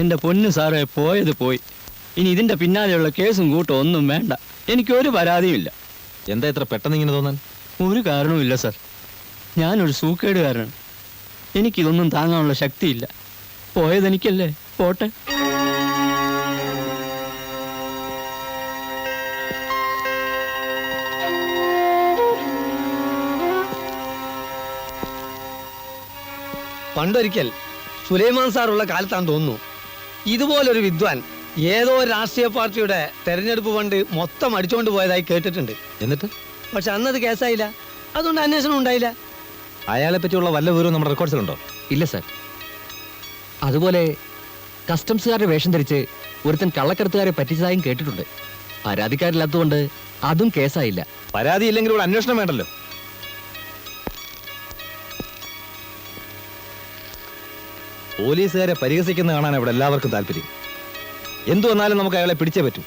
എൻ്റെ പൊന്നു സാറേ, പോയത് പോയി. ഇനി ഇതിൻ്റെ പിന്നാലെയുള്ള കേസും കൂട്ടം ഒന്നും വേണ്ട. എനിക്കൊരു പരാതിയുമില്ല. എന്താ ഇത്ര പെട്ടെന്ന് ഇങ്ങനെ തോന്നാൻ? ഒരു കാരണവുമില്ല സാർ. ഞാനൊരു സൂക്കേടുകാരനാണ്. എനിക്കിതൊന്നും താങ്ങാനുള്ള ശക്തിയില്ല. പോയതെനിക്കല്ലേ, പോട്ടെ. പണ്ടൊരിക്കൽ സുലൈമാൻ സാറുള്ള കാലത്താന്ന് തോന്നുന്നു, ഇതുപോലൊരു വിദ്വാൻ ഏതോ രാഷ്ട്രീയ പാർട്ടിയുടെ തെരഞ്ഞെടുപ്പ് ഫണ്ട് മൊത്തം അടിച്ചുകൊണ്ട് പോയതായി കേട്ടിട്ടുണ്ട്. എന്നിട്ട് പക്ഷെ അന്നത് കേസായില്ല. അതുകൊണ്ട് അന്വേഷണം ഉണ്ടായില്ല. അയാളെ പറ്റിയുള്ള വല്ല വിവരവും നമ്മുടെ റെക്കോർഡ്സിലുണ്ടോ? ഇല്ല സാർ. അതുപോലെ കസ്റ്റംസുകാരുടെ വേഷം ധരിച്ച് ഒരുത്തൻ കള്ളക്കടത്തുകാരെ പറ്റിച്ചതായും കേട്ടിട്ടുണ്ട്. പരാതിക്കാരില്ലാത്തതുകൊണ്ട് അതും കേസായില്ല. പരാതി ഇല്ലെങ്കിൽ ഇവിടെ അന്വേഷണം വേണ്ടല്ലോ. പോലീസുകാരെ പരിഹസിക്കുന്ന കാണാൻ ഇവിടെ എല്ലാവർക്കും താല്പര്യം. എന്തു വന്നാലും നമുക്ക് അയാളെ പിടിച്ചേ പറ്റൂ.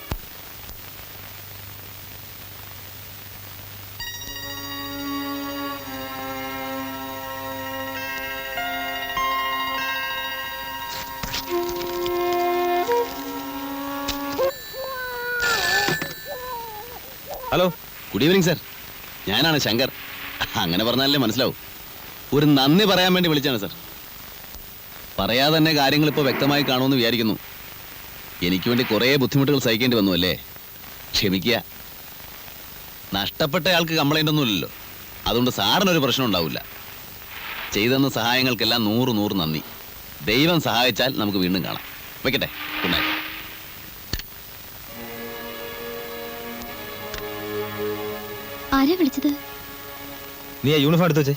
Hello, good evening sir. ഞാനാണ് ശങ്കർ. അങ്ങനെ പറഞ്ഞാലേ മനസ്സിലാവും. ഒരു നന്ദി പറയാൻ വേണ്ടി വിളിച്ചാണ് സർ. പറയാതെ തന്നെ കാര്യങ്ങൾ ഇപ്പോൾ വ്യക്തമായി കാണുമെന്ന് വിചാരിക്കുന്നു. എനിക്ക് വേണ്ടി കുറേ ബുദ്ധിമുട്ടുകൾ സഹിക്കേണ്ടി വന്നു അല്ലേ? ക്ഷമിക്കുക. നഷ്ടപ്പെട്ടയാൾക്ക് കംപ്ലൈൻ്റ് ഒന്നുമില്ലല്ലോ, അതുകൊണ്ട് സാറിനൊരു പ്രശ്നം ഉണ്ടാവില്ല. ചെയ്തെന്ന സഹായങ്ങൾക്കെല്ലാം 100 നന്ദി. ദൈവം സഹായിച്ചാൽ നമുക്ക് വീണ്ടും കാണാം. വെക്കട്ടെ. Good night. ആരാ വിളിച്ചത്? നീ ആ യൂണിഫോം എടുത്ത് വെച്ചേ.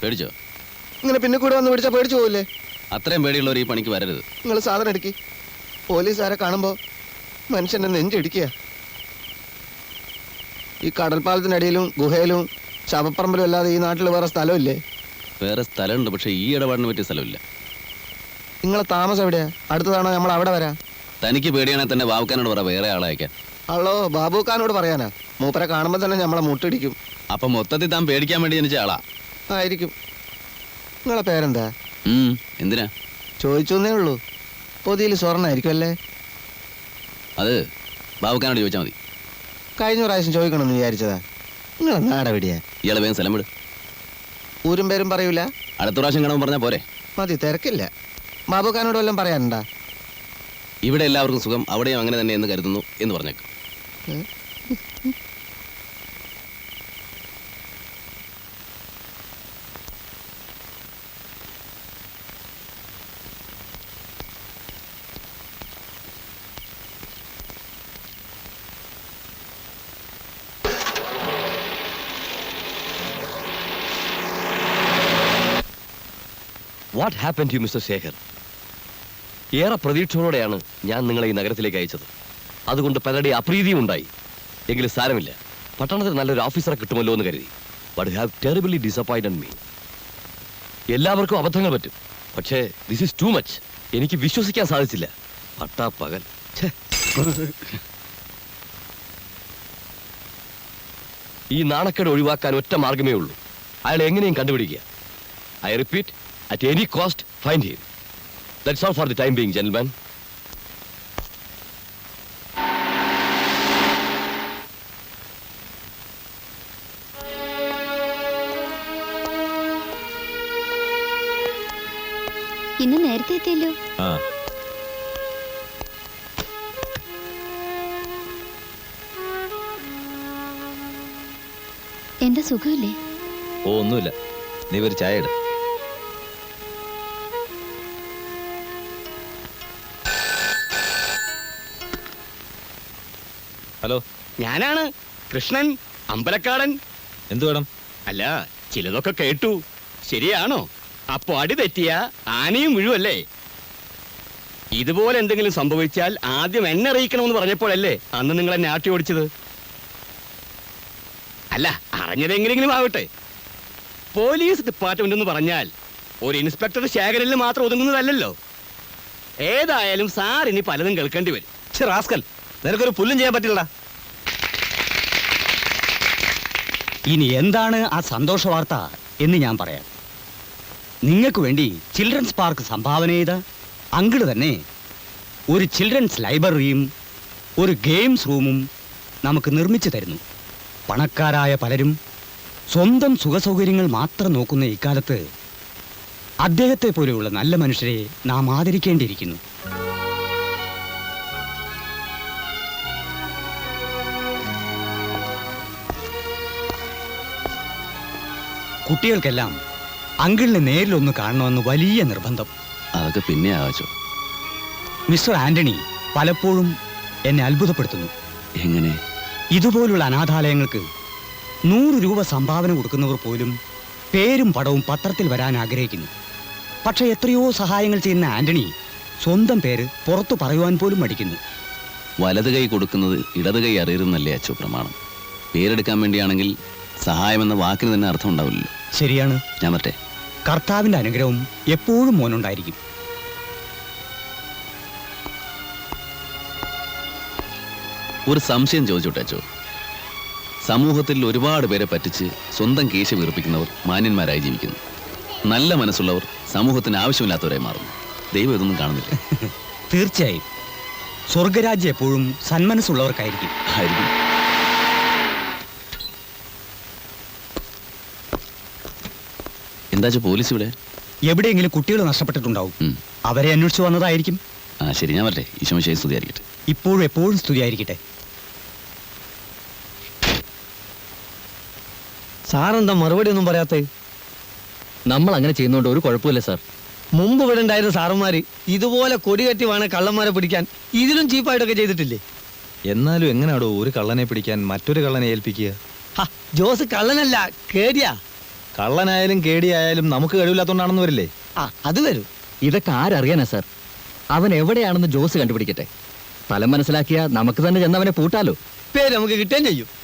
പേടിച്ചോ? ഇങ്ങനെ പിന്നെ കൂടെ വന്ന് പിടിച്ചാൽ പേടിച്ചു പോവില്ലേ? അത്രയും പേടിയുള്ളവർ ഈ പണിക്ക് വരരുത്. നിങ്ങൾ സാധനം എടുക്കി. പോലീസുകാരെ കാണുമ്പോൾ മനുഷ്യന്റെ നെഞ്ചിടിക്കുക. ഈ കടൽപ്പാലത്തിനടിയിലും ഗുഹയിലും ശവപ്പറമ്പിലും അല്ലാതെ ഈ നാട്ടിൽ വേറെ സ്ഥലമില്ലേ? വേറെ സ്ഥലമുണ്ട്, പക്ഷെ ഈ ഇടപാടിന് പറ്റിയ സ്ഥലമില്ല. നിങ്ങളെ താമസം എവിടെയാ? അടുത്തതാണോ നമ്മൾ അവിടെ വരാം? തനിക്ക് പേടിയാണെങ്കിൽ തന്നെ ബാബുക്കാനോട് പറ വേറെ ആളെ അയക്കാൻ. ആളോ ബാബുക്കാനോട് പറയാനാ? മൂപ്പരെ കാണുമ്പോൾ തന്നെ നമ്മളെ മുട്ടിടിക്കും. അപ്പൊ മൊത്തത്തിൽ താൻ പേടിക്കാൻ വേണ്ടി ജനിച്ച ആളാ ആയിരിക്കും. നിങ്ങളെ പേരെന്താ? എന്തിനാ ചോദിച്ചേ ഉള്ളൂ. പൊതിയിൽ സ്വർണ്ണായിരിക്കും അല്ലേ? അത് ബാബുക്കാനോട് ചോദിച്ചാൽ മതി. കഴിഞ്ഞ പ്രാവശ്യം ചോദിക്കണമെന്ന് വിചാരിച്ചതാ. നിങ്ങളെ നാടെവിടെയാ? ഇയാളെ വേഗം സ്ഥലം വിട്. ഊരും പേരും പറയൂല? അടുത്ത പ്രാവശ്യം കാണുമ്പോൾ പറഞ്ഞാൽ പോരെ? മതി, തിരക്കില്ല. ബാബുക്കാനോട് വല്ലതും പറയാനുണ്ടാ? ഇവിടെ എല്ലാവർക്കും സുഖം, അവിടെയും അങ്ങനെ തന്നെ എന്ന് കരുതുന്നു എന്ന് പറഞ്ഞേക്കും. What happen to mister Shekhar? ഏറെ പ്രതീക്ഷയോടെയാണ് ഞാൻ നിങ്ങളെ ഈ നഗരത്തിലേക്ക് അയച്ചത്. അതുകൊണ്ട് പലരുടെ അപ്രീതിയും ഉണ്ടായി. എങ്കിലും സാരമില്ല, പട്ടണത്തിൽ നല്ലൊരു ഓഫീസറെ കിട്ടുമല്ലോ എന്ന് കരുതി. But you have terribly disappointed me. എല്ലാവർക്കും അബദ്ധങ്ങൾ പറ്റും, പക്ഷേ ദിസ് ഈസ് ടു മച്ച്. എനിക്ക് വിശ്വസിക്കാൻ സാധിച്ചില്ല. പട്ടാപ്പകൽ. ഈ നാണക്കേട് ഒഴിവാക്കാൻ ഒറ്റ മാർഗമേ ഉള്ളൂ. അയാളെ എങ്ങനെയും കണ്ടുപിടിക്കുക. I repeat, at any cost, find him. That's all for the time being, gentlemen. ഇന്ന് നേരത്തെ എത്തിയല്ലോ. എന്താ സുഖമില്ലേ? ഓ, ഒന്നുമില്ല. നീ ഒരു ചായ ഇട്. ഹലോ, ഞാനാണ് കൃഷ്ണൻ അമ്പലക്കാടൻ. എന്തു വേണം? അല്ല, ചിലതൊക്കെ കേട്ടു. ശരിയാണോ? അപ്പൊ അടി തെറ്റിയ ആനയും വീഴുമല്ലേ? ഇതുപോലെ എന്തെങ്കിലും സംഭവിച്ചാൽ ആദ്യം എന്നെ അറിയിക്കണമെന്ന് പറഞ്ഞപ്പോഴല്ലേ അന്ന് നിങ്ങൾ എന്നെ ആട്ടി ഓടിച്ചത്? അല്ല, അറിഞ്ഞതെങ്ങനെങ്കിലും ആവട്ടെ. പോലീസ് ഡിപ്പാർട്ട്മെന്റ് എന്ന് പറഞ്ഞാൽ ഒരു ഇൻസ്പെക്ടർ ശേഖരനിൽ മാത്രം ഒതുങ്ങുന്നതല്ലല്ലോ. ഏതായാലും സാർ ഇനി പലതും കേൾക്കേണ്ടി വരും. റാസ്കൽ, നിനക്കൊരു പുല്ലും ചെയ്യാൻ പറ്റില്ലടാ. ഇനി എന്താണ് ആ സന്തോഷ വാർത്ത എന്ന് ഞാൻ പറയാം. നിങ്ങൾക്ക് വേണ്ടി ചിൽഡ്രൻസ് പാർക്ക് സംഭാവന ചെയ്ത അങ്കിള് തന്നെ ഒരു ചിൽഡ്രൻസ് ലൈബ്രറിയും ഒരു ഗെയിംസ് റൂമും നമുക്ക് നിർമ്മിച്ചു തരുന്നു. പണക്കാരായ പലരും സ്വന്തം സുഖസൗകര്യങ്ങൾ മാത്രം നോക്കുന്ന ഇക്കാലത്ത് അദ്ദേഹത്തെ പോലെയുള്ള നല്ല മനുഷ്യരെ നാം ആദരിക്കേണ്ടിയിരിക്കുന്നു. കുട്ടികൾക്കെല്ലാം അങ്കിളിനെ നേരിലൊന്ന് കാണണമെന്ന് വലിയ നിർബന്ധം. അതൊക്കെ പിന്നെ ആവാച്ചോ. മിസ്റ്റർ ആന്റണി പലപ്പോഴും എന്നെ അത്ഭുതപ്പെടുത്തുന്നു. എങ്ങനെ? ഇതുപോലുള്ള അനാഥാലയങ്ങൾക്ക് 100 രൂപ സംഭാവന കൊടുക്കുന്നവർ പോലും പേരും പടവും പത്രത്തിൽ വരാൻ ആഗ്രഹിക്കുന്നു. പക്ഷെ എത്രയോ സഹായങ്ങൾ ചെയ്യുന്ന ആന്റണി സ്വന്തം പേര് പുറത്തു പറയുവാൻ പോലും മടിക്കുന്നു. വലത് കൈ കൊടുക്കുന്നത് ഇടത് കൈ അറിയരുന്നല്ലേ അച്ചോ പ്രമാണം. പേരെടുക്കാൻ വേണ്ടിയാണെങ്കിൽ സഹായമെന്ന വാക്കിന് തന്നെ അർത്ഥം ഉണ്ടാവില്ലല്ലോ. ശരിയാണ്. ഞാൻ മറ്റേ കർത്താവിന്റെ അനുഗ്രഹവും എപ്പോഴും മോനുണ്ടായിരിക്കും. ഒരു സംശയം ചോദിച്ചോട്ടെ അച്ചോ. സമൂഹത്തിൽ ഒരുപാട് പേരെ പറ്റിച്ച് സ്വന്തം കേശ വീർപ്പിക്കുന്നവർ മാന്യന്മാരായി ജീവിക്കുന്നു. നല്ല മനസ്സുള്ളവർ സമൂഹത്തിന് ആവശ്യമില്ലാത്തവരായി മാറുന്നു. ദൈവം ഇതൊന്നും കാണുന്നില്ല. തീർച്ചയായും സ്വർഗരാജ്യം എപ്പോഴും സന്മനസ്സുള്ളവർക്കായിരിക്കും. ആയിരിക്കും. എന്താ പോലീസ് ഇവിടെ? എവിടെയെങ്കിലും കുട്ടികൾ നഷ്ടപ്പെട്ടിട്ടുണ്ടാവും. ഉം. അവരെ അന്വേഷിച്ചു വന്നതായിരിക്കും. ആ ശരി, ഞാൻ വരട്ടെ. ഈശോമിശിഹായെ സ്തുതിയായിരിക്കട്ടെ. ഇപ്പോഴും എപ്പോഴും സ്തുതിയായിരിക്കട്ടെ. സാറെന്താ മറുപടി ഒന്നും പറയാത്തേ? നമ്മൾ അങ്ങനെ ചെയ്യുന്നോണ്ട് ഒരു കുഴപ്പമില്ല സാർ. മുമ്പ് ഇവിടെ ഉണ്ടായിരുന്ന സാറന്മാര് ഇതുപോലെ കൊടി കെട്ടി വേണം കള്ളന്മാരെ പിടിക്കാൻ. ഇതിലും ചീപ്പായിട്ടൊക്കെ ചെയ്തിട്ടില്ലേ? എന്നാലും എങ്ങനെയാടോ ഒരു കള്ളനെ പിടിക്കാൻ മറ്റൊരു കള്ളനെ ഏൽപ്പിക്കുക? ഹ, ജോസ് കള്ളനല്ല, കേടിയാ. കള്ളനായാലും കേടിയായാലും നമുക്ക് കഴിവില്ലാത്തോണ്ടാണെന്ന് വരില്ലേ? ആ, അത് വരും. ഇതൊക്കെ ആരറിയാനാ സാർ? അവൻ എവിടെയാണെന്ന് ജോസ് കണ്ടുപിടിക്കട്ടെ. സ്ഥലം മനസ്സിലാക്കിയാ നമുക്ക് തന്നെ ചെന്ന് അവനെ പൂട്ടാലോ. പേര് നമുക്ക് കിട്ടുകയും ചെയ്യും.